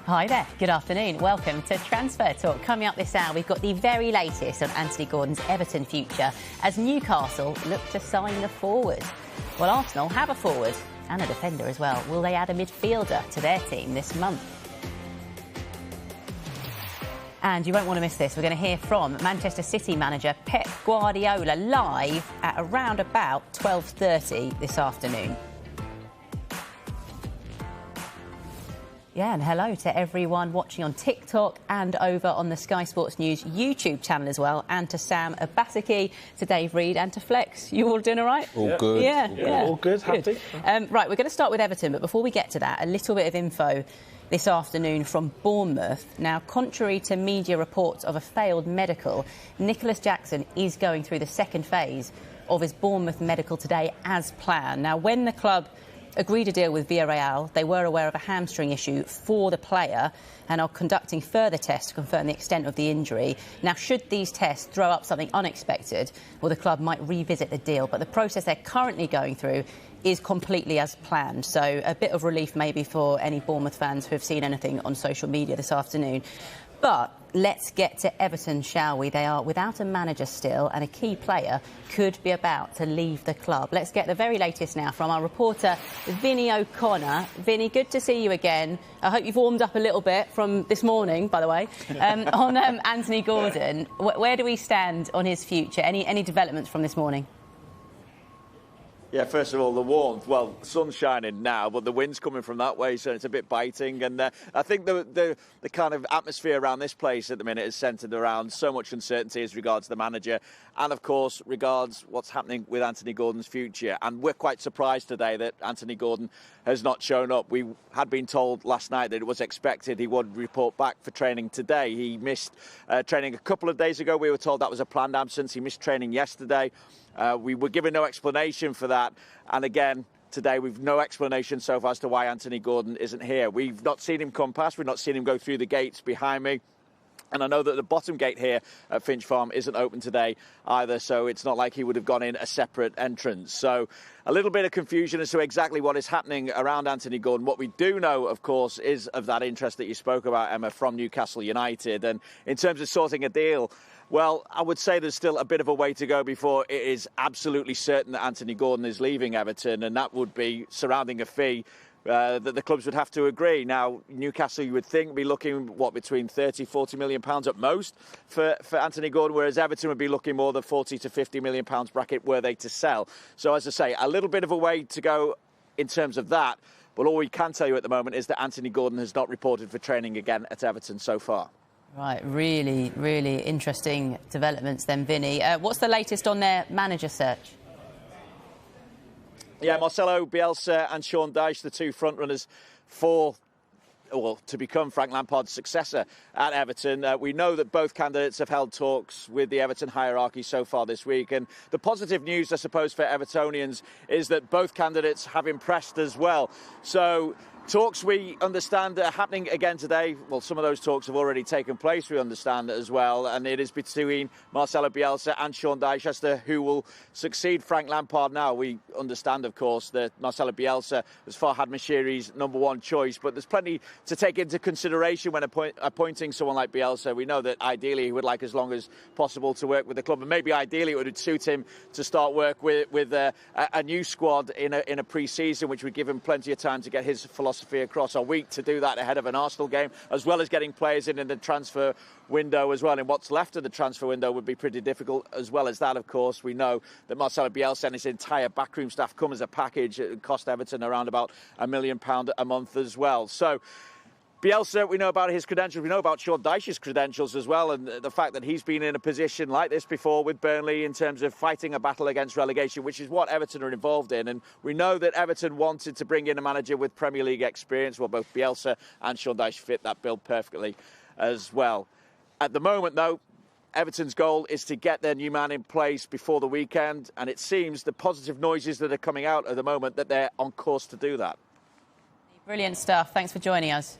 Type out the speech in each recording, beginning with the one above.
Hi there, good afternoon. Welcome to Transfer Talk. Coming up this hour, we've got the very latest on Anthony Gordon's Everton future as Newcastle look to sign the forward. Well, Arsenal have a forward and a defender as well. Will they add a midfielder to their team this month? And you won't want to miss this. We're going to hear from Manchester City manager Pep Guardiola live at around about 12:30 this afternoon. Yeah, and hello to everyone watching on TikTok and over on the Sky Sports News YouTube channel as well, and to Sam Obaseki, to Dave Reed and to Flex. You all doing all right? All good. Yeah. All good, happy. Right, we're going to start with Everton, but before we get to that, a little bit of info this afternoon from Bournemouth. Now, contrary to media reports of a failed medical, Nicholas Jackson is going through the second phase of his Bournemouth medical today as planned. Now, when the club agreed a deal with Villarreal, they were aware of a hamstring issue for the player and are conducting further tests to confirm the extent of the injury. Now, should these tests throw up something unexpected, well, the club might revisit the deal. But the process they're currently going through is completely as planned. So a bit of relief maybe for any Bournemouth fans who have seen anything on social media this afternoon. But let's get to Everton, shall we? They are without a manager still, and a key player could be about to leave the club. Let's get the very latest now from our reporter, Vinny O'Connor. Vinny, good to see you again. I hope you've warmed up a little bit from this morning, by the way, on Anthony Gordon. Where do we stand on his future? Any developments from this morning? Yeah, first of all, the warmth. Well, sun's shining now, but the wind's coming from that way, so it's a bit biting. And I think the kind of atmosphere around this place at the minute is centred around so much uncertainty as regards the manager and, of course, regards what's happening with Anthony Gordon's future. And we're quite surprised today that Anthony Gordon has not shown up. We had been told last night that it was expected he would report back for training today. He missed training a couple of days ago. We were told that was a planned absence. He missed training yesterday. We were given no explanation for that. And again, today we've no explanation so far as to why Anthony Gordon isn't here. We've not seen him come past. We've not seen him go through the gates behind me. And I know that the bottom gate here at Finch Farm isn't open today either, so it's not like he would have gone in a separate entrance. So a little bit of confusion as to exactly what is happening around Anthony Gordon. What we do know, of course, is of that interest that you spoke about, Emma, from Newcastle United. And in terms of sorting a deal, well, I would say there's still a bit of a way to go before it is absolutely certain that Anthony Gordon is leaving Everton, and that would be surrounding a fee that the clubs would have to agree. Now, Newcastle, you would think, would be looking, between 30, 40 million pounds at most for Anthony Gordon, whereas Everton would be looking more than 40 to 50 million pounds bracket were they to sell. So, as I say, a little bit of a way to go in terms of that. But all we can tell you at the moment is that Anthony Gordon has not reported for training again at Everton so far. Right, really, really interesting developments then, Vinny. What's the latest on their manager search? Yeah, Marcelo Bielsa and Sean Dyche, the two frontrunners to become Frank Lampard's successor at Everton. We know that both candidates have held talks with the Everton hierarchy so far this week. And the positive news, I suppose, for Evertonians is that both candidates have impressed as well. So talks, we understand, are happening again today. Well, some of those talks have already taken place, we understand as well. And it is between Marcelo Bielsa and Sean Dyche as to who will succeed Frank Lampard now. We understand, of course, that Marcelo Bielsa was Farhad Moshiri's #1 choice, but there's plenty to take into consideration when appointing someone like Bielsa. We know that ideally he would like as long as possible to work with the club, and maybe ideally it would suit him to start work with a new squad in a pre-season, which would give him plenty of time to get his philosophy across a week to do that ahead of an Arsenal game, as well as getting players in the transfer window as well. And what's left of the transfer window would be pretty difficult as well as that, of course. We know that Marcelo Bielsa and his entire backroom staff come as a package. It cost Everton around about £1 million a month as well. So Bielsa, we know about his credentials. We know about Sean Dyche's credentials as well, and the fact that he's been in a position like this before with Burnley in terms of fighting a battle against relegation, which is what Everton are involved in. And we know that Everton wanted to bring in a manager with Premier League experience. Well, both Bielsa and Sean Dyche fit that bill perfectly as well. At the moment, though, Everton's goal is to get their new man in place before the weekend, and it seems the positive noises that are coming out at the moment that they're on course to do that. Brilliant stuff. Thanks for joining us.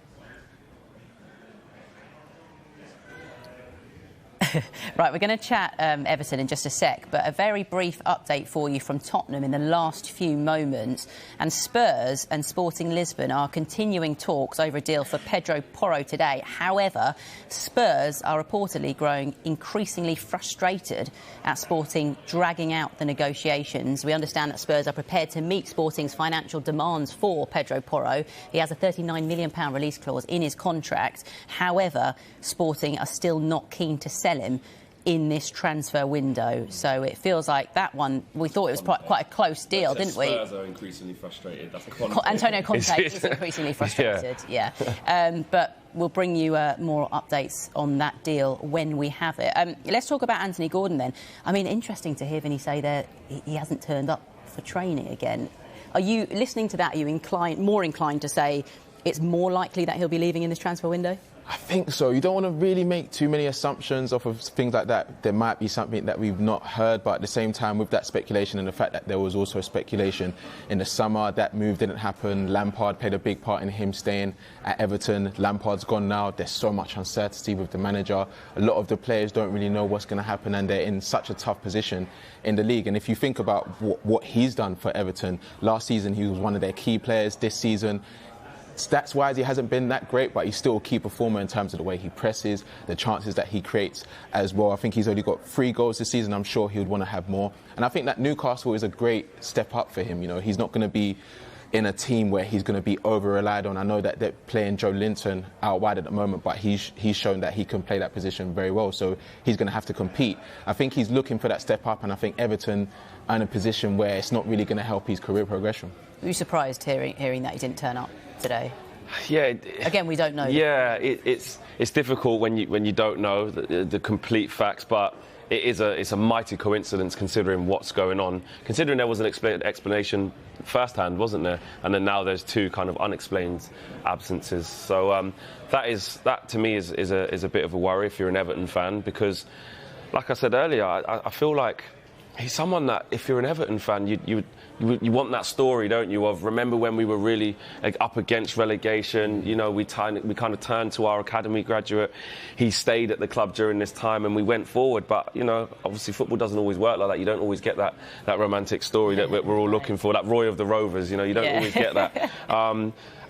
Right, we're going to chat Everton in just a sec, but a very brief update for you from Tottenham in the last few moments. And Spurs and Sporting Lisbon are continuing talks over a deal for Pedro Porro today. However, Spurs are reportedly growing increasingly frustrated at Sporting dragging out the negotiations. We understand that Spurs are prepared to meet Sporting's financial demands for Pedro Porro. He has a £39 million release clause in his contract. However, Sporting are still not keen to sell him in this transfer window. So it feels like that one, we thought it was quite a close deal, didn't we? Spurs are increasingly frustrated. That's Antonio Conte is increasingly frustrated, yeah. But we'll bring you more updates on that deal when we have it. Let's talk about Anthony Gordon then. I mean, interesting to hear Vinny say that he hasn't turned up for training again. Are you, listening to that, are you more inclined to say it's more likely that he'll be leaving in this transfer window? I think so. You don't want to really make too many assumptions off of things like that. There might be something that we've not heard, but at the same time, with that speculation and the fact that there was also speculation in the summer, that move didn't happen. Lampard played a big part in him staying at Everton. Lampard's gone now. There's so much uncertainty with the manager. A lot of the players don't really know what's going to happen, and they're in such a tough position in the league. And if you think about what he's done for Everton, last season he was one of their key players. This season, stats-wise, he hasn't been that great, but he's still a key performer in terms of the way he presses, the chances that he creates as well. I think he's only got 3 goals this season. I'm sure he would want to have more. And I think that Newcastle is a great step up for him. You know, he's not going to be in a team where he's going to be over-relied on. I know that they're playing Joe Linton out wide at the moment, but he's shown that he can play that position very well. So he's going to have to compete. I think he's looking for that step up, and I think Everton are in a position where it's not really going to help his career progression. Were you surprised hearing that he didn't turn up today? Yeah. Again, we don't know. Yeah, it's difficult when you don't know the complete facts, but it's a mighty coincidence considering what's going on. Considering there was an explanation firsthand, wasn't there? And then now there's 2 kind of unexplained absences. So that to me is a bit of a worry if you're an Everton fan, because, like I said earlier, I feel like he's someone that, if you're an Everton fan, you want that story, don't you, of remember when we were really up against relegation. You know, we kind of turned to our academy graduate. He stayed at the club during this time and we went forward. But, you know, obviously football doesn't always work like that. You don't always get that romantic story that we're all looking for, that Roy of the Rovers. You know, you don't always get that.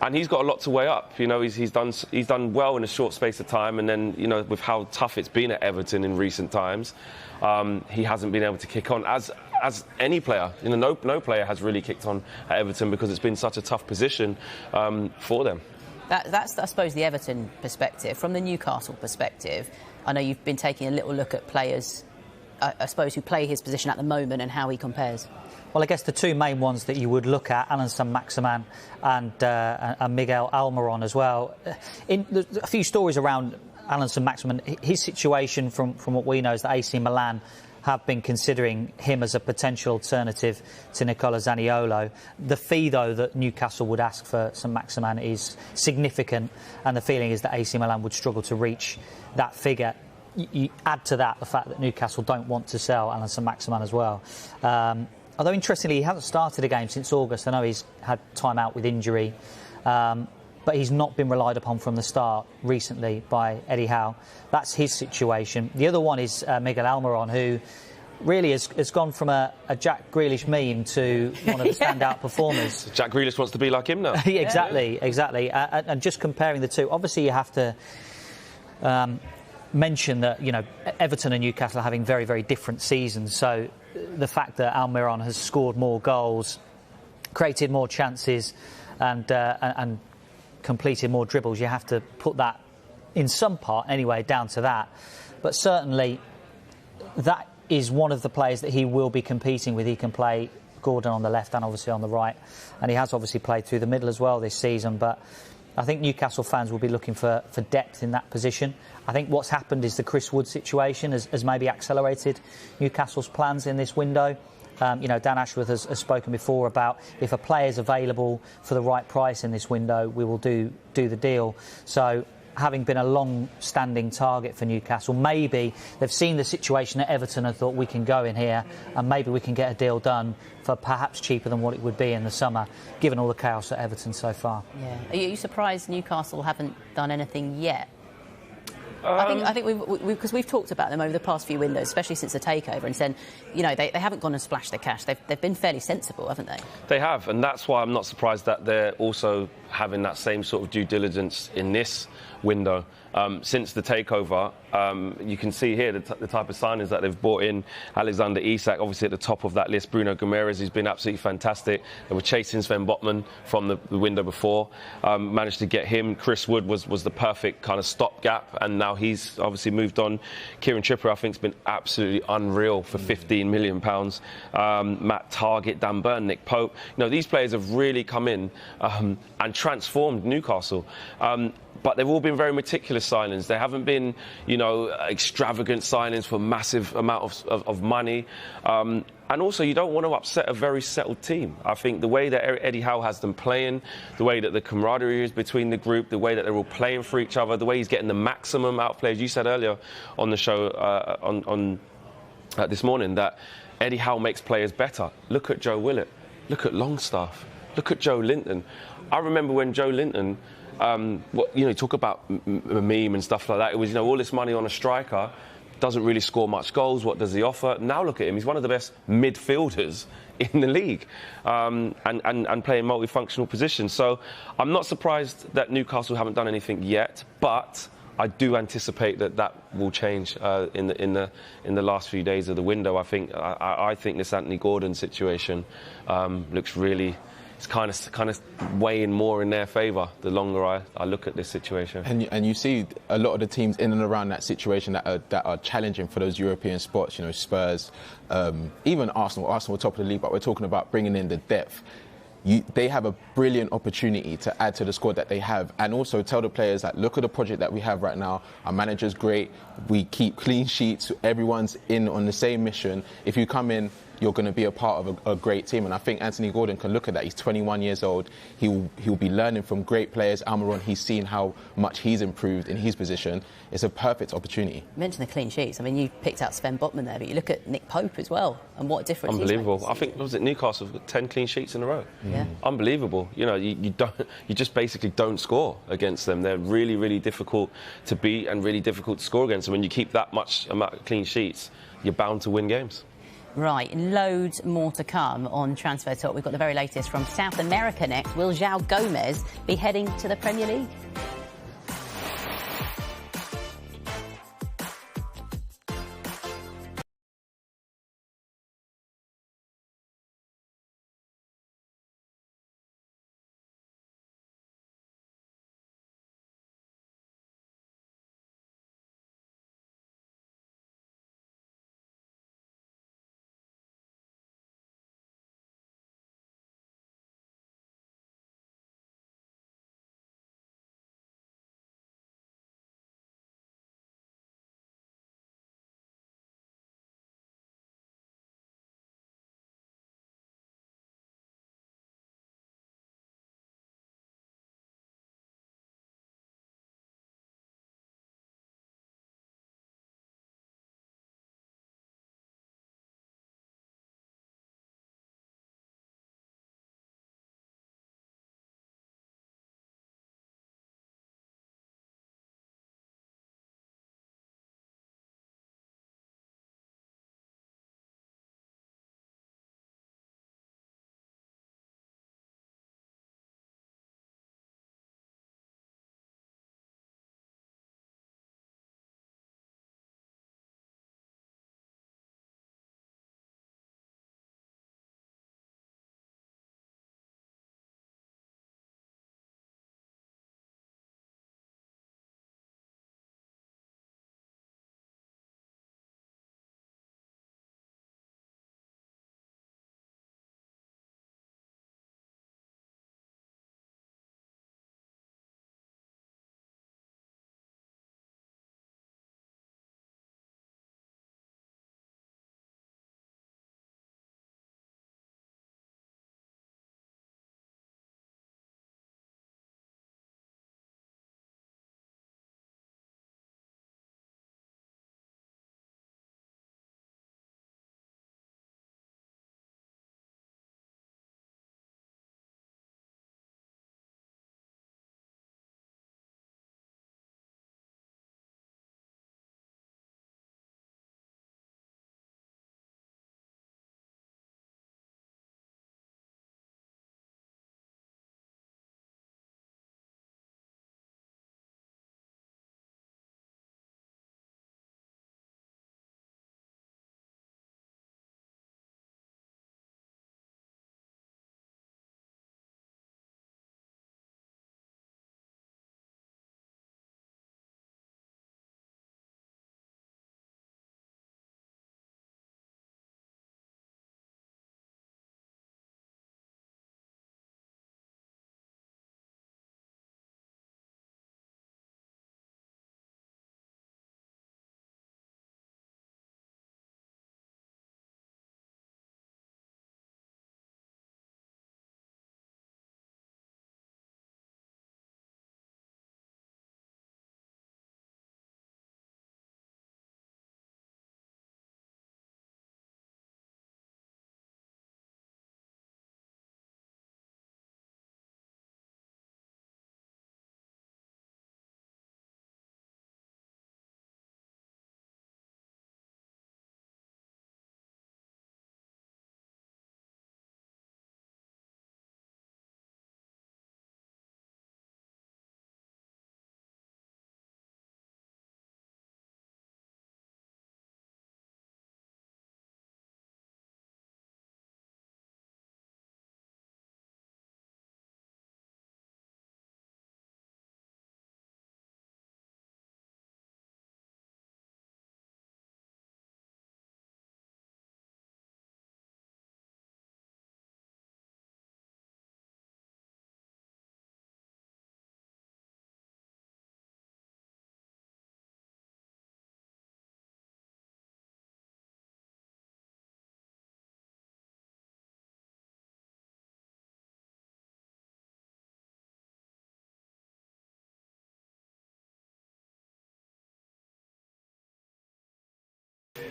And he's got a lot to weigh up. You know, he's done well in a short space of time. And then, you know, with how tough it's been at Everton in recent times, he hasn't been able to kick on as any player. You know, no player has really kicked on at Everton because it's been such a tough position for them. That's, I suppose, the Everton perspective. From the Newcastle perspective, I know you've been taking a little look at players, I suppose, who play his position at the moment and how he compares. Well, I guess the 2 main ones that you would look at, Alan Saint-Maximin and Miguel Almiron as well. There's a few stories around Alan Saint-Maximin. His situation, from what we know, is that AC Milan have been considering him as a potential alternative to Nicola Zaniolo. The fee, though, that Newcastle would ask for Saint-Maximin is significant, and the feeling is that AC Milan would struggle to reach that figure. You add to that the fact that Newcastle don't want to sell Alan Saint-Maximin as well. Although, interestingly, he hasn't started a game since August. I know he's had time out with injury, but he's not been relied upon from the start recently by Eddie Howe. That's his situation. The other one is Miguel Almiron, who really has gone from a Jack Grealish meme to one of the standout performers. Jack Grealish wants to be like him now. Exactly. And just comparing the 2, obviously you have to mention that, you know, Everton and Newcastle are having very, very different seasons. So the fact that Almiron has scored more goals, created more chances, and completed more dribbles, you have to put that, in some part anyway, down to that. But certainly that is one of the players that he will be competing with. He can play Gordon on the left and obviously on the right, and he has obviously played through the middle as well this season. But I think Newcastle fans will be looking for depth in that position. I think what's happened is the Chris Wood situation has maybe accelerated Newcastle's plans in this window. You know, Dan Ashworth has spoken before about if a player is available for the right price in this window, we will do the deal. So, having been a long-standing target for Newcastle, maybe they've seen the situation at Everton and thought we can go in here and maybe we can get a deal done for perhaps cheaper than what it would be in the summer, given all the chaos at Everton so far. Yeah. Are you surprised Newcastle haven't done anything yet? I think because we've talked about them over the past few windows, especially since the takeover, and said, you know, they haven't gone and splashed the cash. They've been fairly sensible, haven't they? They have, and that's why I'm not surprised that they're also having that same sort of due diligence in this window. Since the takeover, you can see here the type of signings that they've brought in. Alexander Isak, obviously at the top of that list. Bruno Guimaraes, who's been absolutely fantastic. They were chasing Sven Botman from the window before. Managed to get him. Chris Wood was the perfect kind of stopgap, and now he's obviously moved on. Kieran Trippier, I think, has been absolutely unreal for £15 million. Matt Targett, Dan Burn, Nick Pope. You know, these players have really come in and transformed Newcastle. But they've all been very meticulous signings. They haven't been, you know, extravagant signings for massive amount of money. And also, you don't want to upset a very settled team. I think the way that Eddie Howe has them playing, the way that the camaraderie is between the group, the way that they're all playing for each other, the way he's getting the maximum out of players. You said earlier on the show this morning that Eddie Howe makes players better. Look at Joe Willett. Look at Longstaff. Look at Joe Linton. I remember when Joe Linton... talk about a meme and stuff like that. It was, you know, all this money on a striker, doesn't really score much goals. What does he offer? Now look at him. He's one of the best midfielders in the league and playing multifunctional positions. So I'm not surprised that Newcastle haven't done anything yet, but I do anticipate that will change in the last few days of the window. I think this Anthony Gordon situation looks really... It's kind of weighing more in their favour the longer I look at this situation. And you see a lot of the teams in and around that situation that are challenging for those European spots. You know, Spurs, even Arsenal. Arsenal are top of the league, but we're talking about bringing in the depth. They have a brilliant opportunity to add to the squad that they have, and also tell the players that look at the project that we have right now. Our manager's great. We keep clean sheets. Everyone's in on the same mission. If you come in, you're going to be a part of a great team. And I think Anthony Gordon can look at that. He's 21 years old. He'll be learning from great players. Almiron, he's seen how much he's improved in his position. It's a perfect opportunity. You mentioned the clean sheets. I mean, you picked out Sven Botman there, but you look at Nick Pope as well, and what a difference Unbelievable. I think, was it Newcastle, 10 clean sheets in a row? Yeah. Unbelievable. You know, you just basically don't score against them. They're really, really difficult to beat and really difficult to score against. And when you keep that much amount of clean sheets, you're bound to win games. Right, loads more to come on Transfer Talk. We've got the very latest from South America next. Will João Gomez be heading to the Premier League?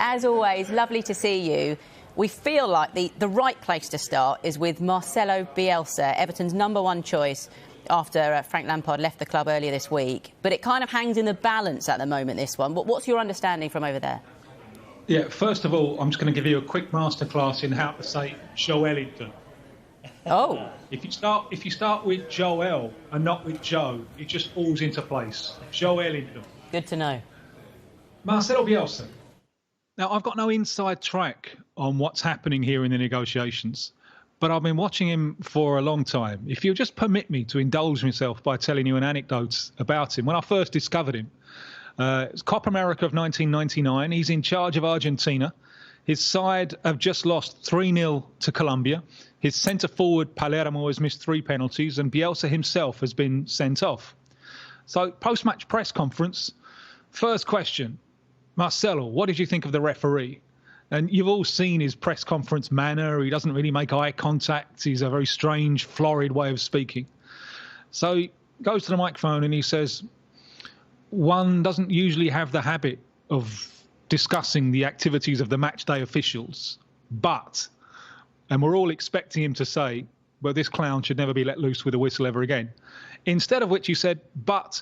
as always, lovely to see you. We feel like the right place to start is with Marcelo Bielsa, Everton's #1 choice after Frank Lampard left the club earlier this week. But it kind of hangs in the balance at the moment, this one. What's your understanding from over there? Yeah, first of all, I'm just going to give you a quick masterclass in how to say Joelinton. Oh. If you start with Joel and not with Joe, it just falls into place. Joelinton. Good to know. Marcelo Bielsa. Now, I've got no inside track on what's happening here in the negotiations, but I've been watching him for a long time. If you'll just permit me to indulge myself by telling you an anecdote about him. When I first discovered him, it was Copa America of 1999. He's in charge of Argentina. His side have just lost 3-0 to Colombia. His centre-forward, Palermo, has missed 3 penalties, and Bielsa himself has been sent off. So, post-match press conference, first question, Marcelo, what did you think of the referee? And you've all seen his press conference manner. He doesn't really make eye contact. He's a very strange, florid way of speaking. So he goes to the microphone and he says, one doesn't usually have the habit of discussing the activities of the matchday officials, but, and we're all expecting him to say, well, this clown should never be let loose with a whistle ever again. Instead of which he said, but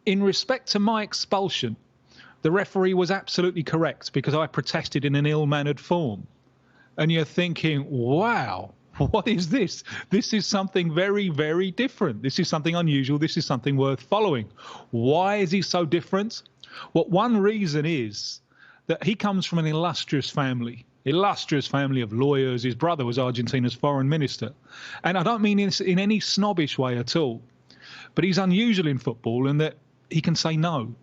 in respect to my expulsion, the referee was absolutely correct because I protested in an ill-mannered form. And you're thinking, wow, what is this? This is something very, very different. This is something unusual. This is something worth following. Why is he so different? Well, one reason is that he comes from an illustrious family of lawyers. His brother was Argentina's foreign minister. And I don't mean in any snobbish way at all. But he's unusual in football in that he can say no.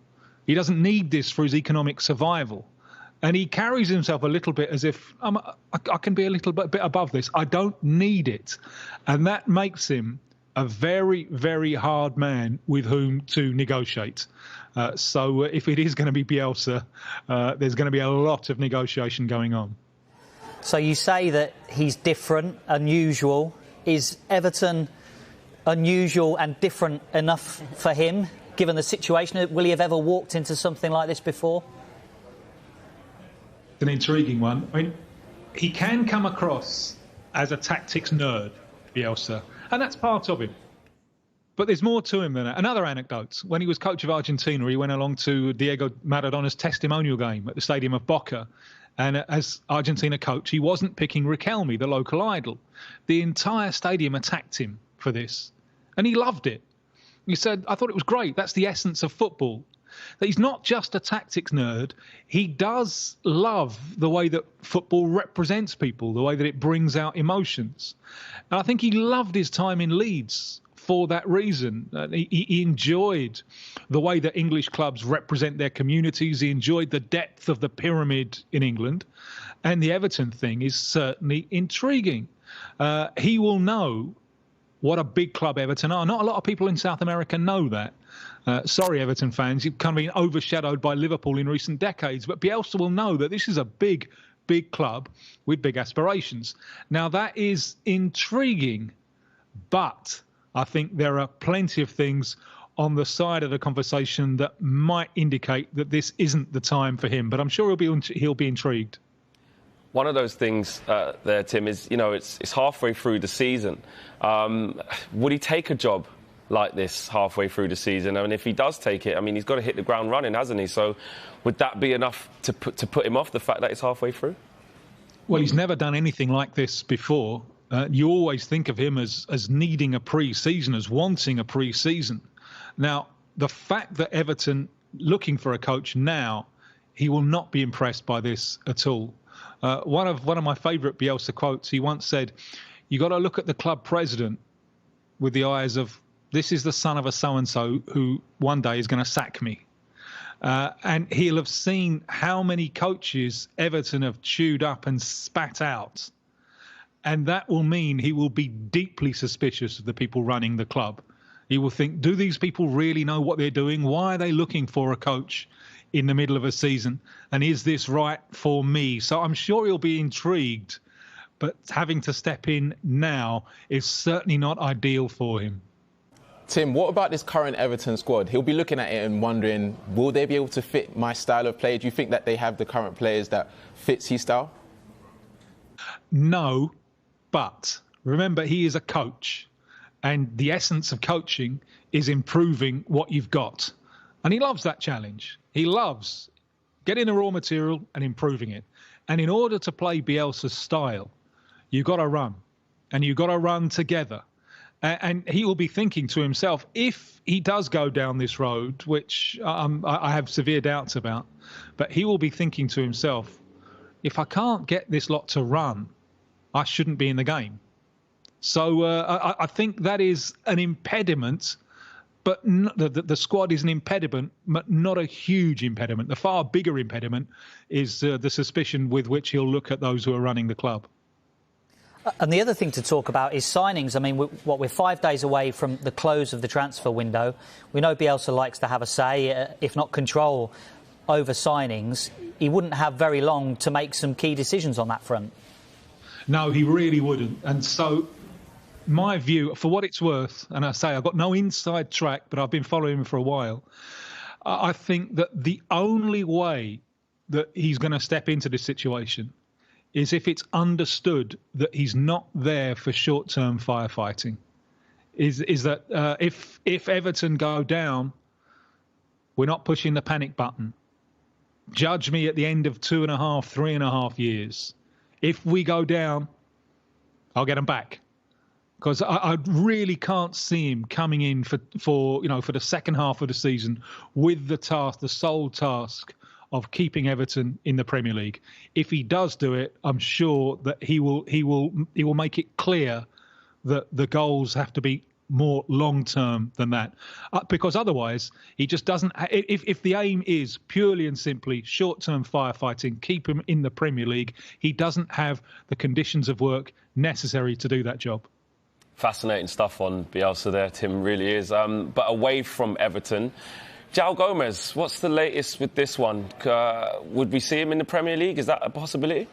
He doesn't need this for his economic survival. And he carries himself a little bit as if, I can be a little bit above this. I don't need it. And that makes him a very, very hard man with whom to negotiate. So if it is going to be Bielsa, there's going to be a lot of negotiation going on. So you say that he's different, unusual. Is Everton unusual and different enough for him, given the situation? Will he have ever walked into something like this before? An intriguing one. I mean, he can come across as a tactics nerd, Bielsa, and that's part of him. But there's more to him than that. Another anecdote. When he was coach of Argentina, he went along to Diego Maradona's testimonial game at the stadium of Boca. And as Argentina coach, he wasn't picking Riquelme, the local idol. The entire stadium attacked him for this. And he loved it. He said, I thought it was great. That's the essence of football. That he's not just a tactics nerd. He does love the way that football represents people, the way that it brings out emotions. And I think he loved his time in Leeds for that reason. He enjoyed the way that English clubs represent their communities. He enjoyed the depth of the pyramid in England. And the Everton thing is certainly intriguing. He will know what a big club Everton are. Not a lot of people in South America know that. Sorry, Everton fans, you've kind of been overshadowed by Liverpool in recent decades. But Bielsa will know that this is a big, big club with big aspirations. Now, that is intriguing, but I think there are plenty of things on the side of the conversation that might indicate that this isn't the time for him. But I'm sure he'll be intrigued. One of those things there, Tim, is, you know, it's halfway through the season. Would he take a job like this halfway through the season? I mean, if he does take it, I mean, he's got to hit the ground running, hasn't he? So would that be enough to put him off, the fact that it's halfway through? Well, he's never done anything like this before. You always think of him as needing a pre-season, as wanting a pre-season. Now, the fact that Everton looking for a coach now, he will not be impressed by this at all. One of my favourite Bielsa quotes, he once said, you got to look at the club president with the eyes of, this is the son of a so-and-so who one day is going to sack me. And he'll have seen how many coaches Everton have chewed up and spat out. And that will mean he will be deeply suspicious of the people running the club. He will think, do these people really know what they're doing? Why are they looking for a coach in the middle of a season? And is this right for me? So I'm sure he'll be intrigued, but having to step in now is certainly not ideal for him. Tim, what about this current Everton squad? He'll be looking at it and wondering, will they be able to fit my style of play? Do you think that they have the current players that fits his style? No, but remember, he is a coach, and the essence of coaching is improving what you've got. And he loves that challenge. He loves getting the raw material and improving it. And in order to play Bielsa's style, you've got to run, and you've got to run together. And he will be thinking to himself, if he does go down this road, which I have severe doubts about, but he will be thinking to himself, if I can't get this lot to run, I shouldn't be in the game. So I think that is an impediment, but the squad is an impediment, but not a huge impediment. The far bigger impediment is the suspicion with which he'll look at those who are running the club. And the other thing to talk about is signings. I mean, we're 5 days away from the close of the transfer window. We know Bielsa likes to have a say, if not control, over signings. He wouldn't have very long to make some key decisions on that front. No, he really wouldn't. And so my view, for what it's worth, and I say I've got no inside track, but I've been following him for a while, I think that the only way that he's going to step into this situation is if it's understood that he's not there for short-term firefighting. Is that if Everton go down, we're not pushing the panic button. Judge me at the end of 2.5, 3.5 years. If we go down, I'll get them back. Because I really can't see him coming in for the second half of the season with the sole task of keeping Everton in the Premier League. If he does do it, I'm sure that he will make it clear that the goals have to be more long-term than that. Because otherwise, he just doesn't... If the aim is purely and simply short-term firefighting, keep him in the Premier League, he doesn't have the conditions of work necessary to do that job. Fascinating stuff on Bielsa there, Tim, really is. But away from Everton, João Gomez, what's the latest with this one? Would we see him in the Premier League? Is that a possibility?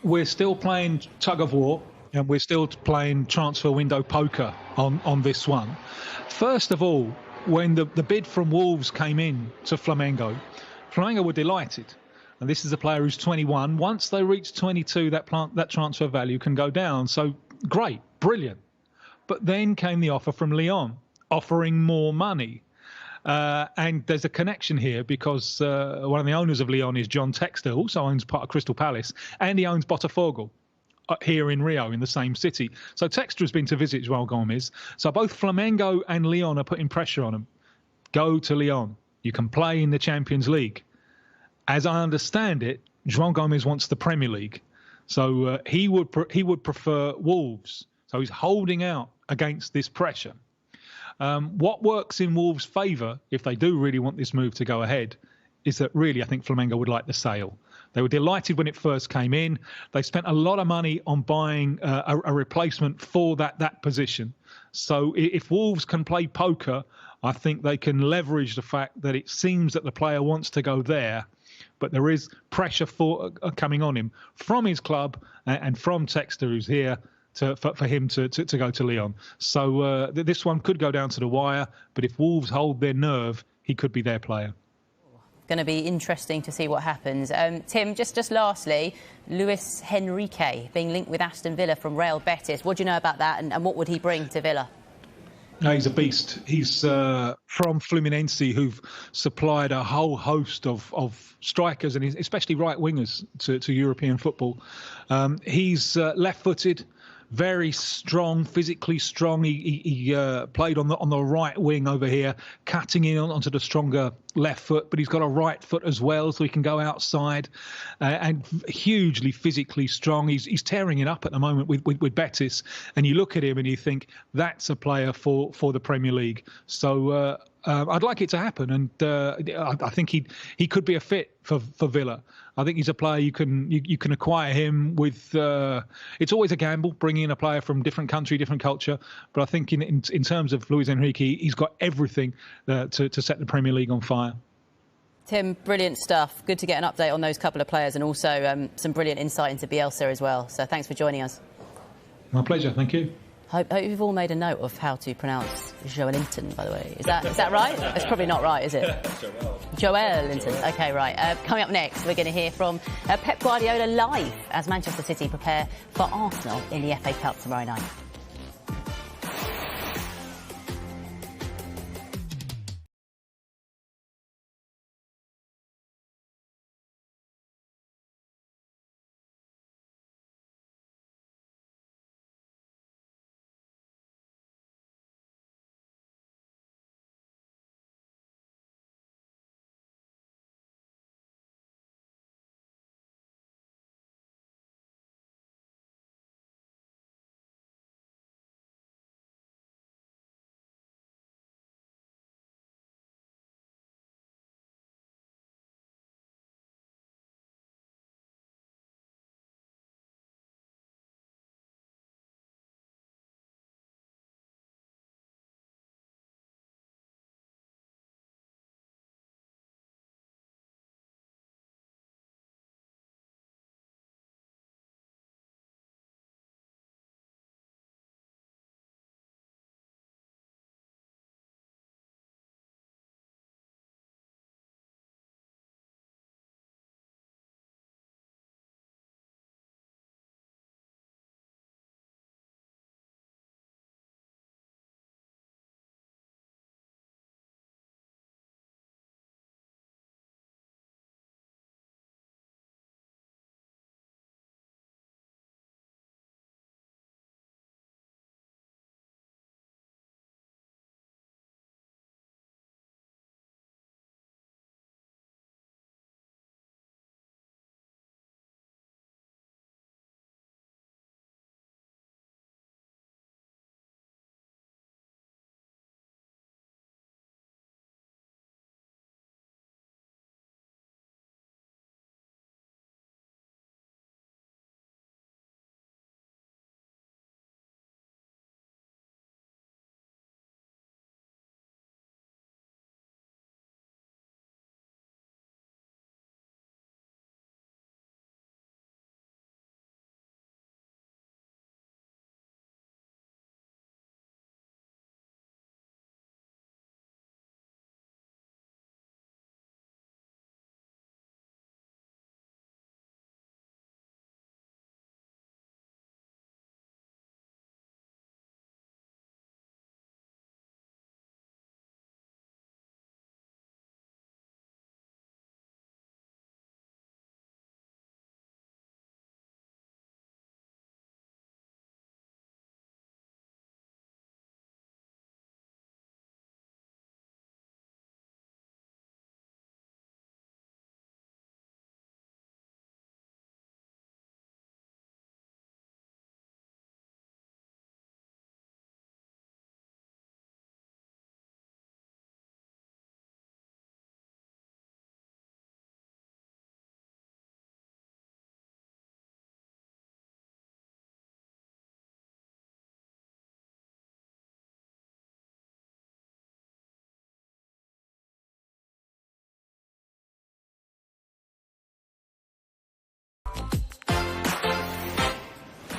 We're still playing tug of war, and we're still playing transfer window poker on this one. First of all, when the bid from Wolves came in to Flamengo were delighted. And this is a player who's 21. Once they reach 22, that transfer value can go down. So great, brilliant. But then came the offer from Lyon, offering more money. And there's a connection here because one of the owners of Lyon is John Textor, who also owns part of Crystal Palace, and he owns Botafogo here in Rio, in the same city. So Textor has been to visit João Gomez. So both Flamengo and Lyon are putting pressure on him. Go to Lyon. You can play in the Champions League. As I understand it, João Gomez wants the Premier League. So he would prefer Wolves. So he's holding out against this pressure. What works in Wolves' favour, if they do really want this move to go ahead, is that really I think Flamengo would like the sale. They were delighted when it first came in. They spent a lot of money on buying a replacement for that position. So if Wolves can play poker, I think they can leverage the fact that it seems that the player wants to go there, but there is pressure coming on him from his club and from Textor, who's here, for him to go to Lyon. So this one could go down to the wire, but if Wolves hold their nerve, he could be their player. Going to be interesting to see what happens. Tim, just lastly, Luis Henrique being linked with Aston Villa from Real Betis. What do you know about that, and what would he bring to Villa? No, he's a beast. He's from Fluminense, who've supplied a whole host of strikers and especially right wingers to European football. He's left-footed, very strong, physically strong. He played on the right wing over here, cutting in onto the stronger left foot, but he's got a right foot as well, so he can go outside, and hugely physically strong. He's tearing it up at the moment with Betis, and you look at him and you think that's a player for the Premier League. So I'd like it to happen, and I think he could be a fit for Villa. I think he's a player you can acquire him with. It's always a gamble bringing in a player from different country, different culture. But I think in terms of Luis Enrique, he's got everything to set the Premier League on fire. Tim, brilliant stuff. Good to get an update on those couple of players, and also some brilliant insight into Bielsa as well. So thanks for joining us. My pleasure. Thank you. Hope you've all made a note of how to pronounce Joelinton, by the way. Is that right? It's probably not right, is it? Joelinton. OK, right. Coming up next, we're going to hear from Pep Guardiola live as Manchester City prepare for Arsenal in the FA Cup tomorrow night.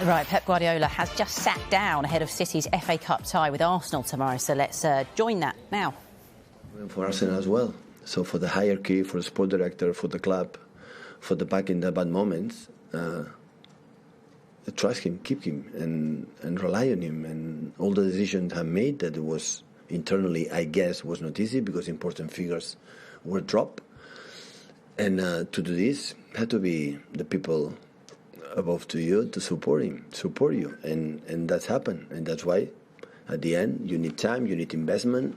Right, Pep Guardiola has just sat down ahead of City's FA Cup tie with Arsenal tomorrow, so let's join that now. For Arsenal as well. So for the hierarchy, for the sport director, for the club, for the back in the bad moments, trust him, keep him, and rely on him. And all the decisions have made that it was internally, I guess, was not easy because important figures were dropped. And to do this, had to be the people above to you to support you, and that's happened, and that's why at the end you need time, you need investment,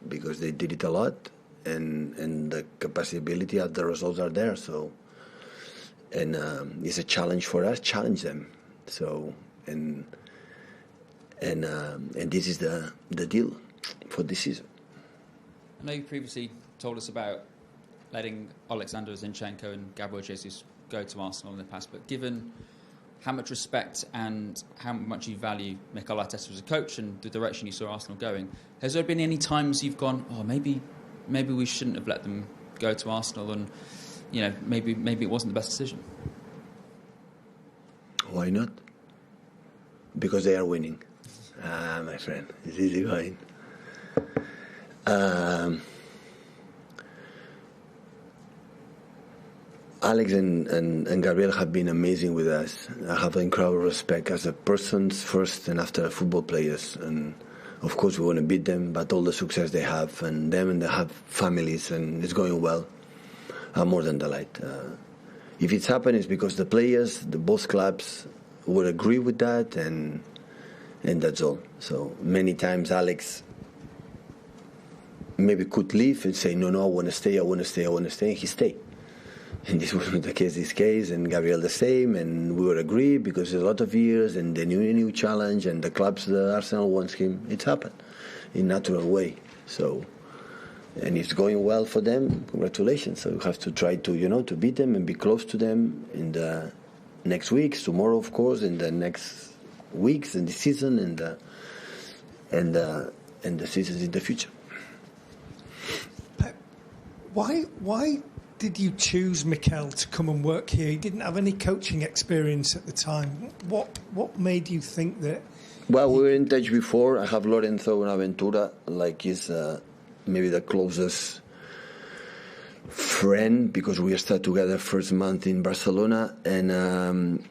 because they did it a lot, and the capability of the results are there. So, and it's a challenge for us, challenge them. So, and this is the deal for this season. I know you previously told us about letting Alexander Zinchenko and Gabriel Jesus go to Arsenal in the past, but given how much respect and how much you value Mikel Arteta as a coach and the direction you saw Arsenal going, has there been any times you've gone, oh, maybe we shouldn't have let them go to Arsenal, and maybe it wasn't the best decision? Why not? Because they are winning. My friend, it's easy going. Alex and Gabriel have been amazing with us. I have incredible respect as a persons first and after football players. And of course we want to beat them, but all the success they have and they have families and it's going well. I'm more than delighted. If it's happened, it's because the players, both clubs would agree with that and that's all. So many times Alex maybe could leave and say, no, I want to stay, and he stayed. And this was not the case this case, and Gabriel the same, and we would agree because it's a lot of years and the new challenge and the clubs, the Arsenal wants him. It's happened in a natural way. So, and it's going well for them, congratulations. So you have to try to, to beat them and be close to them in the next weeks, tomorrow of course, in the next weeks and the season and the seasons in the future. Pep, why did you choose Mikel to come and work here? He didn't have any coaching experience at the time. What made you think that? Well, we were in touch before. I have Lorenzo Bonaventura, like he's maybe the closest friend because we started together first month in Barcelona, and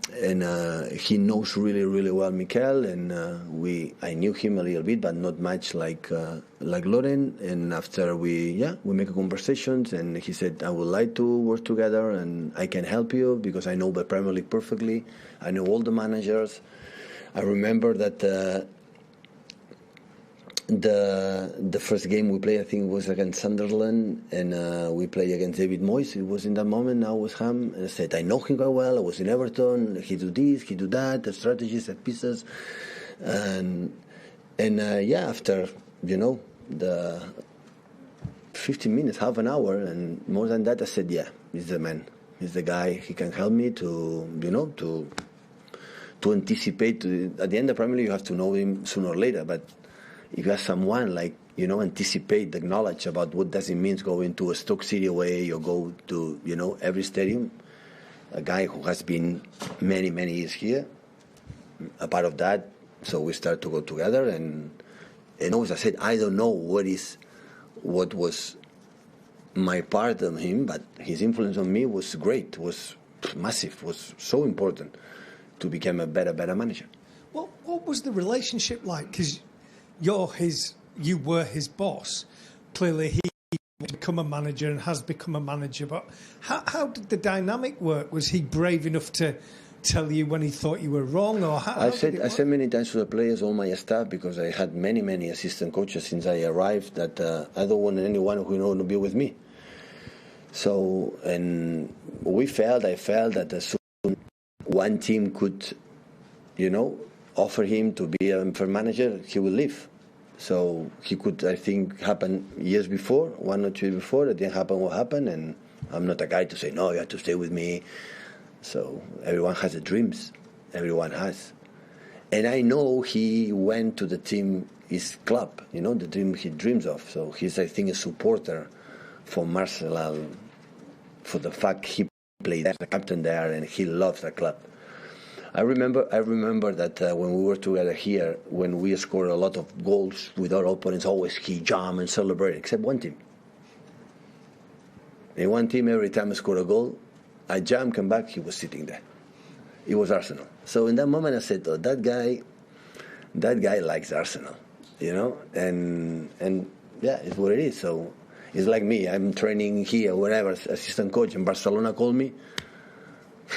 he knows really well Mikel, and I knew him a little bit, but not much like Loren. And after we make a conversations, and he said, I would like to work together, and I can help you because I know the Premier League perfectly. I know all the managers. I remember that. The first game we played, I think, was against Sunderland, and we played against David Moyes. It was in that moment, now with him, and I said, I know him quite well, I was in Everton, he do this, he do that, the strategies, the pieces, and after, the 15 minutes, half an hour, and more than that, I said, yeah, he's the man, he's the guy, he can help me to anticipate. At the end of the Premier League, you have to know him sooner or later, but if you have someone anticipate the knowledge about what does it mean going to a Stoke City away or go to, every stadium, a guy who has been many years here, a part of that, so we start to go together, and as I said, I don't know what was my part on him, but his influence on me was great, was massive, was so important to become a better manager. What was the relationship like? Because you were his boss. Clearly, he become a manager and has become a manager. But how did the dynamic work? Was he brave enough to tell you when he thought you were wrong, or I said many times to the players, all my staff, because I had many assistant coaches since I arrived, that I don't want anyone who want to be with me. So, and I felt that as soon one team could, offer him to be a manager, he will leave. So he could, I think, happen years before, 1 or 2 years before. It didn't happen what happened, and I'm not a guy to say, no, you have to stay with me. So everyone has dreams. Everyone has. And I know he went to the team, his club, the team he dreams of. So he's, I think, a supporter for Marcelo, for the fact he played as a captain there and he loves the club. I remember that when we were together here, when we scored a lot of goals with our opponents, always he jumped and celebrated, except one team. In one team, every time I scored a goal, I jumped, come back, he was sitting there. It was Arsenal. So in that moment, I said, oh, that guy likes Arsenal, and yeah, it's what it is. So it's like me. I'm training here, wherever, assistant coach in Barcelona called me.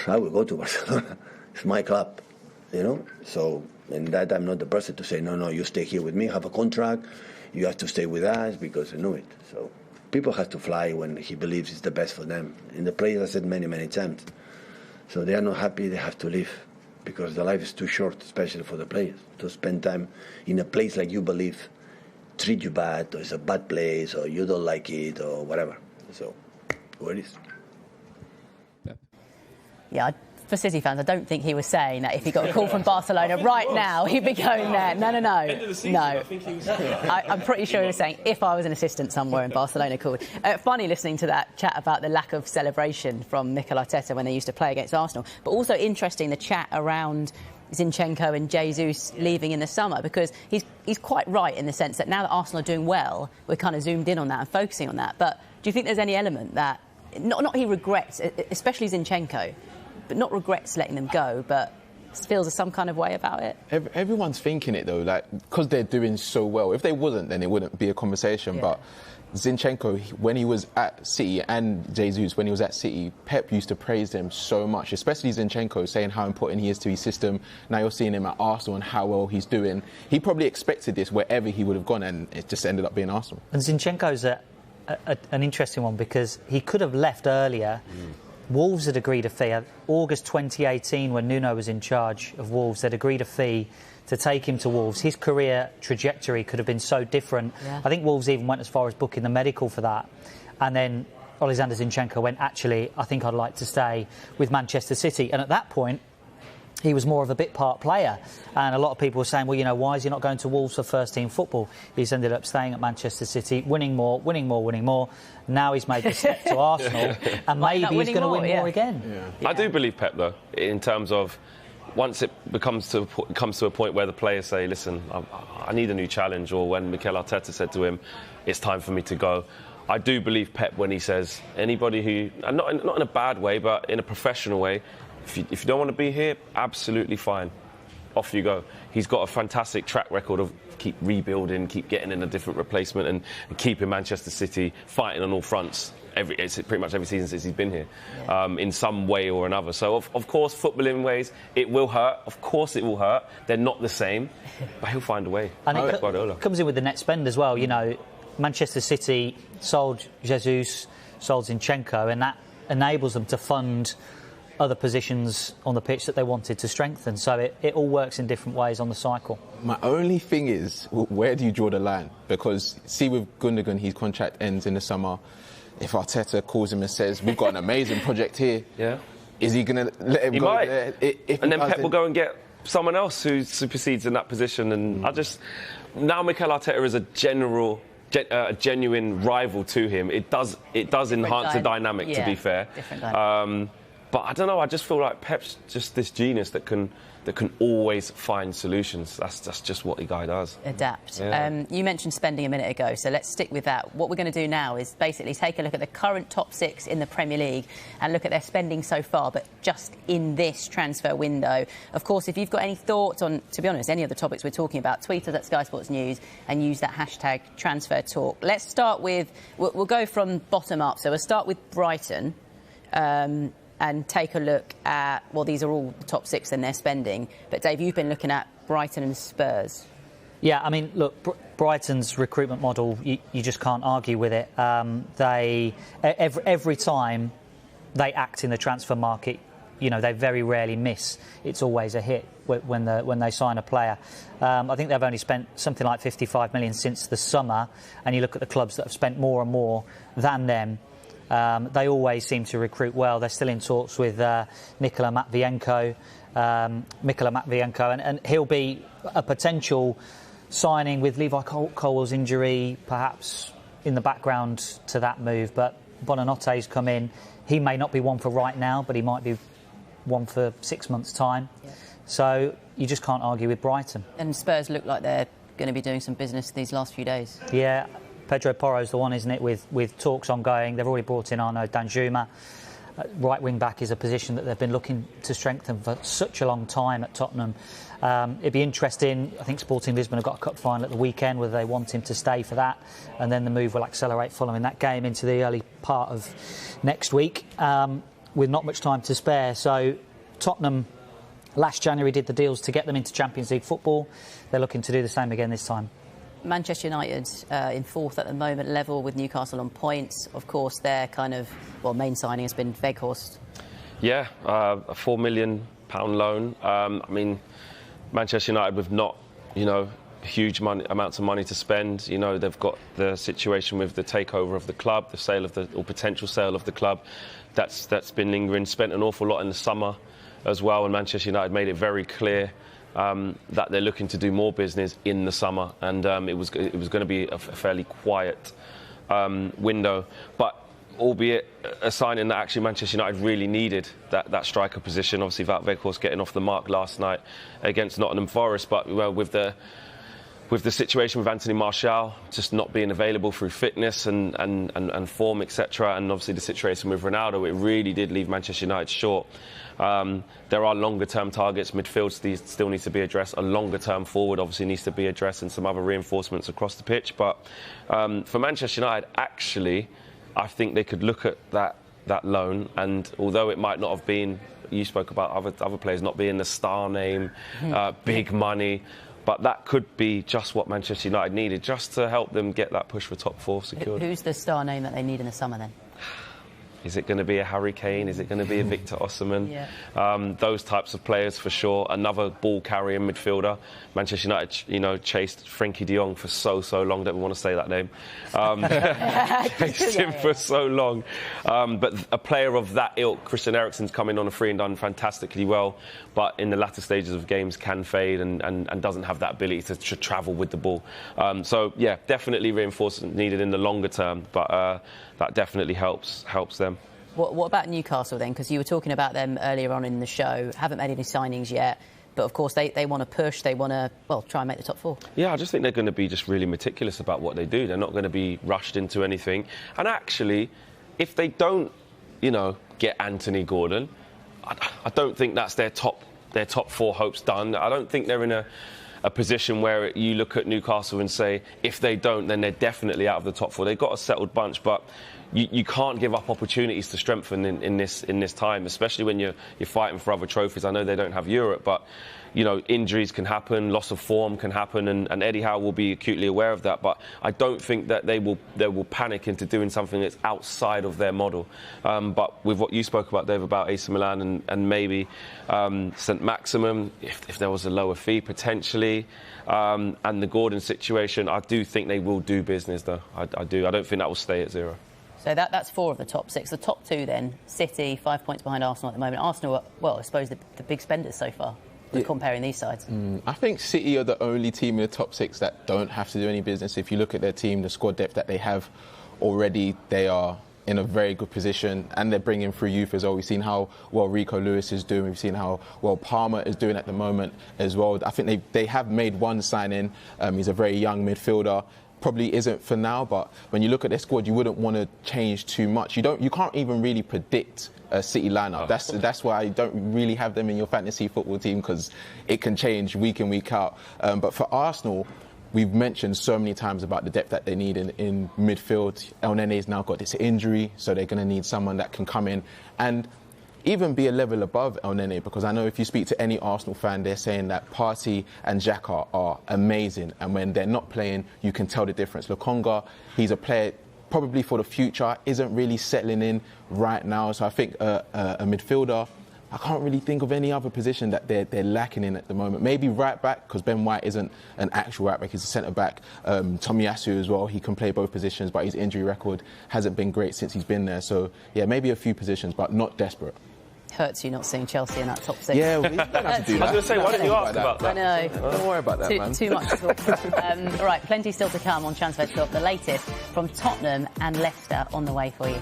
I will go to Barcelona. It's my club, So, and that I'm not the person to say, no, you stay here with me, have a contract, you have to stay with us because I know it. So people have to fly when he believes it's the best for them. And the players, I said many times. So they are not happy, they have to leave because the life is too short, especially for the players, to spend time in a place like you believe treat you bad, or it's a bad place, or you don't like it, or whatever. So, what it is. Yeah, for City fans, I don't think he was saying that if he got a call from Barcelona right now, he'd be going there. No. End of the season, No. I think he was. I'm pretty sure he was saying, if I was an assistant somewhere and Barcelona called. Funny listening to that chat about the lack of celebration from Mikel Arteta when they used to play against Arsenal. But also interesting, the chat around Zinchenko and Jesus leaving in the summer, because he's quite right in the sense that now that Arsenal are doing well, we're kind of zoomed in on that and focusing on that. But do you think there's any element that, not he regrets, especially Zinchenko, but not regrets letting them go, but feels some kind of way about it? Everyone's thinking it though, like, because they're doing so well. If they wasn't, then it wouldn't be a conversation. Yeah. But Zinchenko, when he was at City, and Jesus, when he was at City, Pep used to praise them so much, especially Zinchenko, saying how important he is to his system. Now you're seeing him at Arsenal and how well he's doing. He probably expected this wherever he would have gone, and it just ended up being Arsenal. And Zinchenko's an interesting one, because he could have left earlier. Wolves had agreed a fee. August 2018, when Nuno was in charge of Wolves, they'd agreed a fee to take him to Wolves. His career trajectory could have been so different. Yeah. I think Wolves even went as far as booking the medical for that. And then Alexander Zinchenko went, actually, I think I'd like to stay with Manchester City. And at that point, he was more of a bit part player. And a lot of people were saying, well, you know, why is he not going to Wolves for first-team football? He's ended up staying at Manchester City, winning more. Now he's made the step to Arsenal, and maybe he's going to win more again. Yeah. I do believe Pep, though, in terms of once it comes to a point where the players say, listen, I need a new challenge, or when Mikel Arteta said to him, it's time for me to go. I do believe Pep when he says, anybody who, and not in a bad way, but in a professional way, if you don't want to be here, absolutely fine. Off you go. He's got a fantastic track record of keep rebuilding, keep getting in a different replacement, and keeping Manchester City fighting on all fronts. It's pretty much every season since he's been here, in some way or another. So, of course, footballing ways, it will hurt. Of course it will hurt. They're not the same, but he'll find a way. And it comes in with the net spend as well. You know, Manchester City sold Jesus, sold Zinchenko, and that enables them to fund other positions on the pitch that they wanted to strengthen. So it all works in different ways on the cycle. My only thing is, where do you draw the line? Because, see, with Gundogan, his contract ends in the summer. If Arteta calls him and says, we've got an amazing project here, is he going to let him go there? And then Pep will go and get someone else who supersedes in that position. And now Mikel Arteta is a genuine rival to him. It does enhance the dynamic, to be fair. But I don't know, I just feel like Pep's just this genius that can always find solutions. That's just what the guy does. Adapt. Yeah. You mentioned spending a minute ago, so let's stick with that. What we're going to do now is basically take a look at the current top six in the Premier League and look at their spending so far, but just in this transfer window. Of course, if you've got any thoughts on, to be honest, any of the topics we're talking about, tweet us at Sky Sports News and use that hashtag transfer talk. Let's start with, we'll go from bottom up. So we'll start with Brighton. And take a look at, well, these are all the top six in their spending. But, Dave, you've been looking at Brighton and Spurs. Yeah, I mean, look, Brighton's recruitment model, you just can't argue with it. Every time they act in the transfer market, you know, they very rarely miss. It's always a hit when they sign a player. I think they've only spent something like 55 million since the summer. And you look at the clubs that have spent more and more than them. They always seem to recruit well. They're still in talks with Nikola Matvienko, and he'll be a potential signing with Levi Colwell's injury, perhaps in the background to that move. But Bonanote's come in. He may not be one for right now, but he might be one for 6 months' time. Yeah. So you just can't argue with Brighton. And Spurs look like they're going to be doing some business these last few days. Yeah. Pedro Porro's the one, isn't it, with talks ongoing. They've already brought in Arnaud Danjuma. Right wing back is a position that they've been looking to strengthen for such a long time at Tottenham. It'd be interesting. I think Sporting Lisbon have got a cup final at the weekend, whether they want him to stay for that, and then the move will accelerate following that game into the early part of next week, with not much time to spare. So Tottenham last January did the deals to get them into Champions League football. They're looking to do the same again this time. Manchester United in fourth at the moment, level with Newcastle on points. Of course, their main signing has been Weghorst. Yeah, a £4 million loan. I mean, Manchester United with not, huge amounts of money to spend. You know, they've got the situation with the takeover of the club, the sale of or potential sale of the club. That's been lingering. Spent an awful lot in the summer as well, and Manchester United made it very clear that they're looking to do more business in the summer, and it was going to be a fairly quiet window. But albeit a signing that actually Manchester United really needed, that striker position. Obviously, Wout Weghorst getting off the mark last night against Nottingham Forest, but with the situation with Anthony Martial just not being available through fitness and form, etc., and obviously the situation with Ronaldo, it really did leave Manchester United short. There are longer-term targets. Midfield still needs to be addressed. A longer-term forward obviously needs to be addressed, and some other reinforcements across the pitch. But for Manchester United, actually, I think they could look at that loan, and although it might not have been, you spoke about other players not being the star name, big money, but that could be just what Manchester United needed, just to help them get that push for top 4 secured. Who's the star name that they need in the summer then? Is it going to be a Harry Kane? Is it going to be a Victor Osimhen? Yeah. Those types of players for sure. Another ball-carrying midfielder. Manchester United, chased Frenkie de Jong for so long. Don't want to say that name. Chased him for so long. But a player of that ilk, Christian Eriksen's come in on a free and done fantastically well, but in the latter stages of games can fade and doesn't have that ability to travel with the ball. So yeah, definitely reinforcement needed in the longer term, but that definitely helps them. What about Newcastle then? Because you were talking about them earlier on in the show. Haven't made any signings yet, but of course they want to push. They want to try and make the top 4. Yeah, I just think they're going to be just really meticulous about what they do. They're not going to be rushed into anything. And actually, if they don't, get Anthony Gordon, I don't think that's their top 4 hopes done. I don't think they're in a position where you look at Newcastle and say, if they don't, then they're definitely out of the top 4. They've got a settled bunch, but you can't give up opportunities to strengthen in this time, especially when you're fighting for other trophies. I know they don't have Europe, but injuries can happen, loss of form can happen, and Eddie Howe will be acutely aware of that. But I don't think that they will panic into doing something that's outside of their model. But with what you spoke about, Dave, about AC Milan and maybe St. Maximum, if there was a lower fee potentially, and the Gordon situation, I do think they will do business, though. I do. I don't think that will stay at 0. So that's 4 of the top 6. The top 2 then, City, 5 points behind Arsenal at the moment. Arsenal are, I suppose, the big spenders so far. Comparing these sides. I think City are the only team in the top 6 that don't have to do any business. If you look at their team, the squad depth that they have already, they are in a very good position, and they're bringing through youth as well. We've seen how well Rico Lewis is doing. We've seen how well Palmer is doing at the moment as well. I think they have made one sign-in. He's a very young midfielder. Probably isn't for now, but when you look at their squad, you wouldn't want to change too much. You can't even really predict a City lineup. That's why I don't really have them in your fantasy football team, because it can change week in, week out. But for Arsenal, we've mentioned so many times about the depth that they need in midfield. El Nene's now got this injury, so they're going to need someone that can come in and even be a level above El Nene, because I know if you speak to any Arsenal fan, they're saying that Partey and Xhaka are amazing, and when they're not playing, you can tell the difference. Lokonga, he's a player probably for the future, isn't really settling in right now, so I think a midfielder, I can't really think of any other position that they're lacking in at the moment. Maybe right back, because Ben White isn't an actual right back, he's a centre back. Tomiyasu as well, he can play both positions, but his injury record hasn't been great since he's been there. So yeah, maybe a few positions, but not desperate. Hurts you not seeing Chelsea in that top 6. Yeah, we don't have to do that. I was going to say, why didn't you ask about that? I know. Don't worry about that, man. Too much to talk about. All right, plenty still to come on Transfer Shop. The latest from Tottenham and Leicester on the way for you.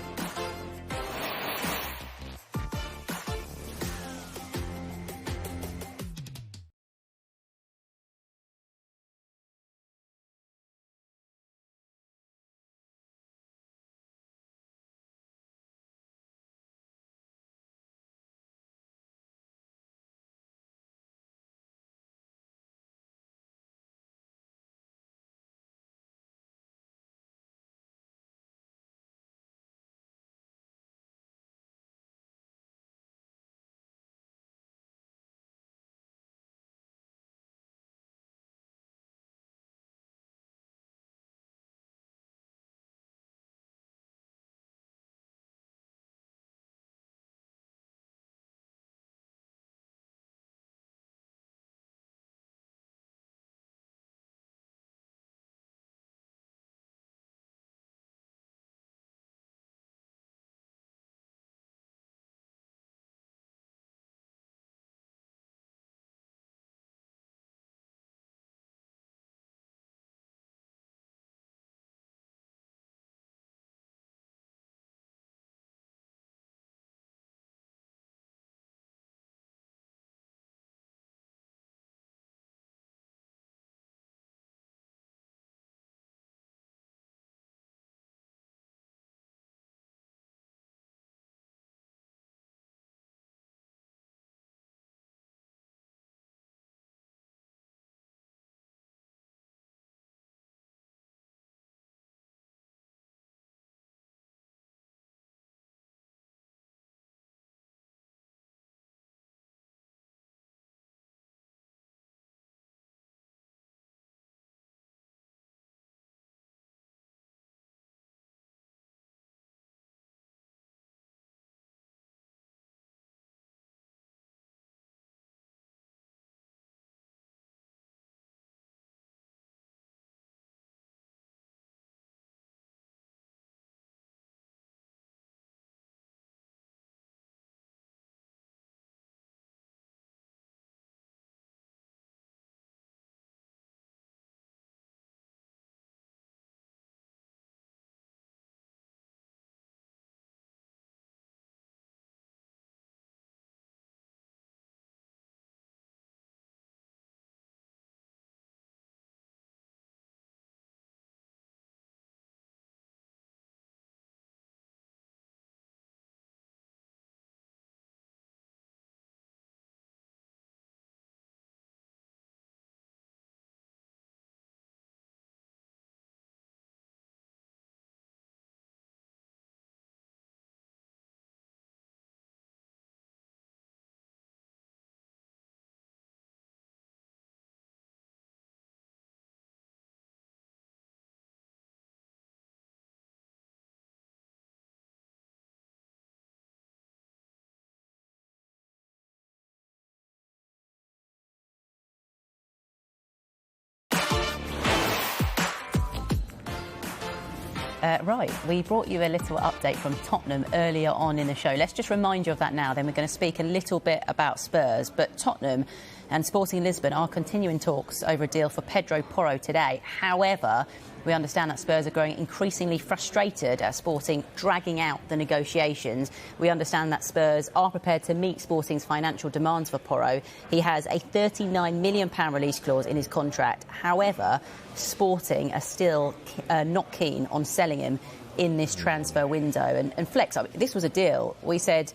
Right, we brought you a little update from Tottenham earlier on in the show. Let's just remind you of that now, then we're going to speak a little bit about Spurs. But Tottenham and Sporting Lisbon are continuing talks over a deal for Pedro Porro today. However, we understand that Spurs are growing increasingly frustrated at Sporting dragging out the negotiations. We understand that Spurs are prepared to meet Sporting's financial demands for Porro. He has a £39 million release clause in his contract. However, Sporting are still not keen on selling him in this transfer window. And Flex, I mean, this was a deal we said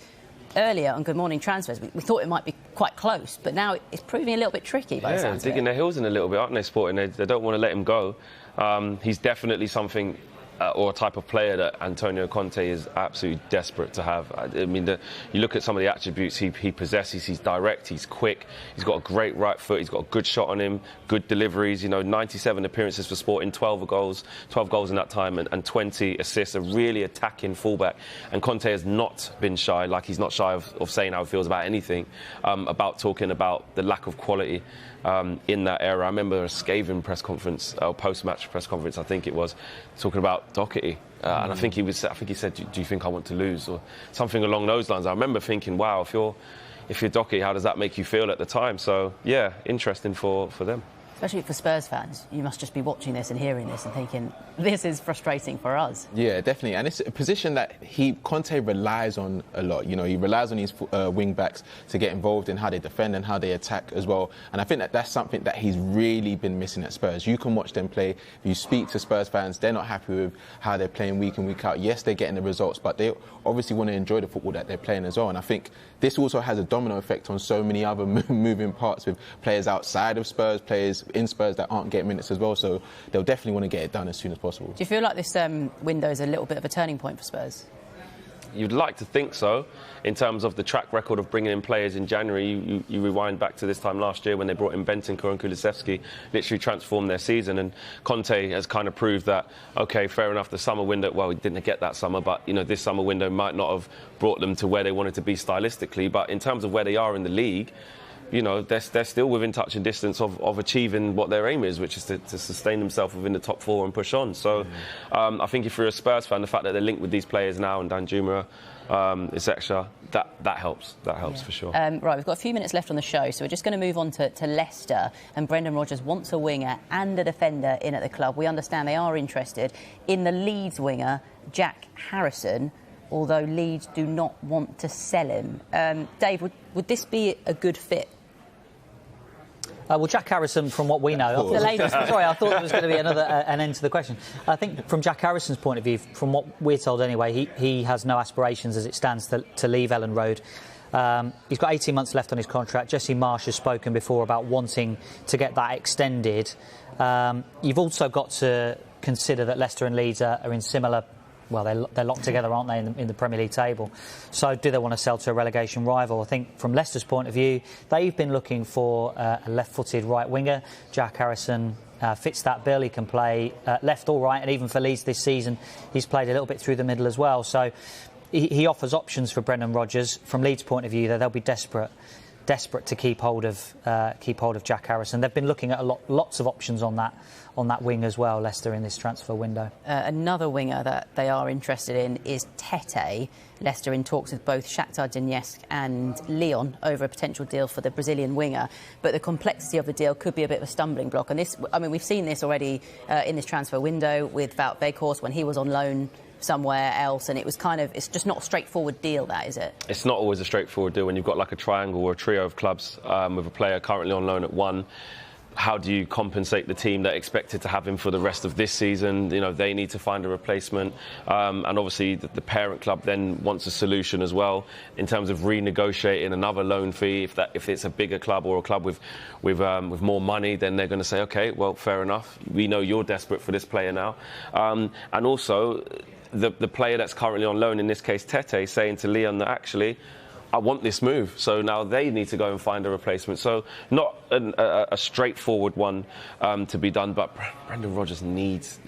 earlier on Good Morning Transfers. We thought it might be quite close, but now it's proving a little bit tricky. By the sounds digging their heels in a little bit, aren't they, Sporting? They don't want to let him go. He's definitely something or a type of player that Antonio Conte is absolutely desperate to have. I mean, you look at some of the attributes he possesses. He's direct, he's quick, he's got a great right foot, he's got a good shot on him, good deliveries. 97 appearances for Sporting, 12 goals in that time, and 20 assists. A really attacking fullback. And Conte has not been shy, like he's not shy of saying how he feels about anything, about talking about the lack of quality in that era. I remember a scathing press conference, or post-match press conference, I think it was, talking about Doherty. And I think he said, do you think I want to lose? Or something along those lines. I remember thinking, wow, if you're Doherty, how does that make you feel at the time? So, yeah, interesting for them. Especially for Spurs fans, you must just be watching this and hearing this and thinking, this is frustrating for us. Yeah, definitely. And it's a position that Conte relies on a lot. He relies on his wing-backs to get involved in how they defend and how they attack as well. And I think that's something that he's really been missing at Spurs. You can watch them play. If you speak to Spurs fans, they're not happy with how they're playing week in, week out. Yes, they're getting the results, but they obviously want to enjoy the football that they're playing as well. And I think this also has a domino effect on so many other moving parts with players outside of Spurs, players in Spurs that aren't getting minutes as well, so they'll definitely want to get it done as soon as possible. Do you feel like this window is a little bit of a turning point for Spurs? You'd like to think so, in terms of the track record of bringing in players in January. You rewind back to this time last year when they brought in Bentancur and Kulusevski, literally transformed their season, and Conte has kind of proved that, OK, fair enough, the summer window, well, we didn't get that summer, but, this summer window might not have brought them to where they wanted to be stylistically, but in terms of where they are in the league, they're still within touch and distance of achieving what their aim is, which is to sustain themselves within the top four and push on. So I think if you're a Spurs fan, the fact that they're linked with these players now and Danjuma, etc., that helps. That helps for sure. Right, we've got a few minutes left on the show, so we're just going to move on to Leicester. And Brendan Rodgers wants a winger and a defender in at the club. We understand they are interested in the Leeds winger, Jack Harrison, although Leeds do not want to sell him. Dave, would this be a good fit? Well, Jack Harrison, from what we know... Sorry, I thought there was going to be an end to the question. I think from Jack Harrison's point of view, from what we're told anyway, he has no aspirations as it stands to leave Ellen Road. He's got 18 months left on his contract. Jesse Marsh has spoken before about wanting to get that extended. You've also got to consider that Leicester and Leeds are in similar... Well, they're locked together, aren't they, in the Premier League table? So do they want to sell to a relegation rival? I think from Leicester's point of view, they've been looking for a left-footed right winger. Jack Harrison fits that bill. He can play left or right, and even for Leeds this season, he's played a little bit through the middle as well. So he offers options for Brendan Rodgers. From Leeds' point of view, they'll be desperate to keep hold of Jack Harrison. They've been looking at lots of options on that wing as well, Leicester, in this transfer window. Another winger that they are interested in is Tete. Leicester in talks with both Shakhtar Donetsk and Lyon over a potential deal for the Brazilian winger. But the complexity of the deal could be a bit of a stumbling block. And this, I mean, we've seen this already in this transfer window with Wout Weghorst when he was on loan somewhere else, and it's just not a straightforward deal, that, is it? It's not always a straightforward deal when you've got like a triangle or a trio of clubs with a player currently on loan at one. How do you compensate the team that expected to have him for the rest of this season? They need to find a replacement, and obviously the parent club then wants a solution as well in terms of renegotiating another loan fee. If it's a bigger club or a club with more money, then they're going to say, OK, well, fair enough. We know you're desperate for this player now, and also the player that's currently on loan, in this case Tete, saying to Leon that actually I want this move. So now they need to go and find a replacement. So not a straightforward one to be done, but Brendan Rodgers needs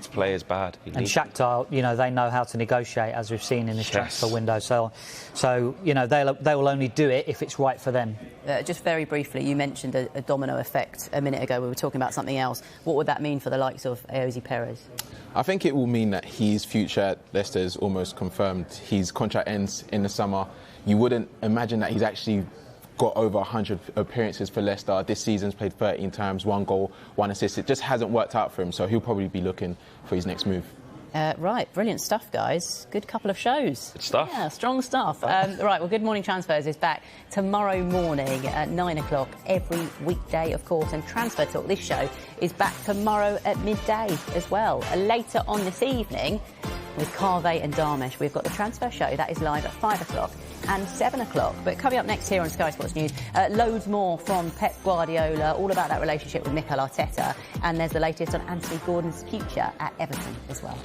players bad. And Shakhtar, they know how to negotiate, as we've seen in this transfer window. So they will only do it if it's right for them. Just very briefly, you mentioned a domino effect a minute ago. We were talking about something else. What would that mean for the likes of Ayoze Perez? I think it will mean that his future at Leicester is almost confirmed. His contract ends in the summer. You wouldn't imagine that he's actually got over 100 appearances for Leicester. This season's played 13 times, 1 goal, 1 assist. It just hasn't worked out for him, so he'll probably be looking for his next move. Right, brilliant stuff, guys. Good couple of shows. Good stuff. Yeah, strong stuff. Right, well, Good Morning Transfers is back tomorrow morning at 9 o'clock every weekday, of course. And Transfer Talk, this show, is back tomorrow at midday as well. Later on this evening, with Carvey and Darmesh, we've got the Transfer Show. That is live at 5 o'clock and 7 o'clock. But coming up next here on Sky Sports News, loads more from Pep Guardiola, all about that relationship with Mikel Arteta. And there's the latest on Anthony Gordon's future at Everton as well.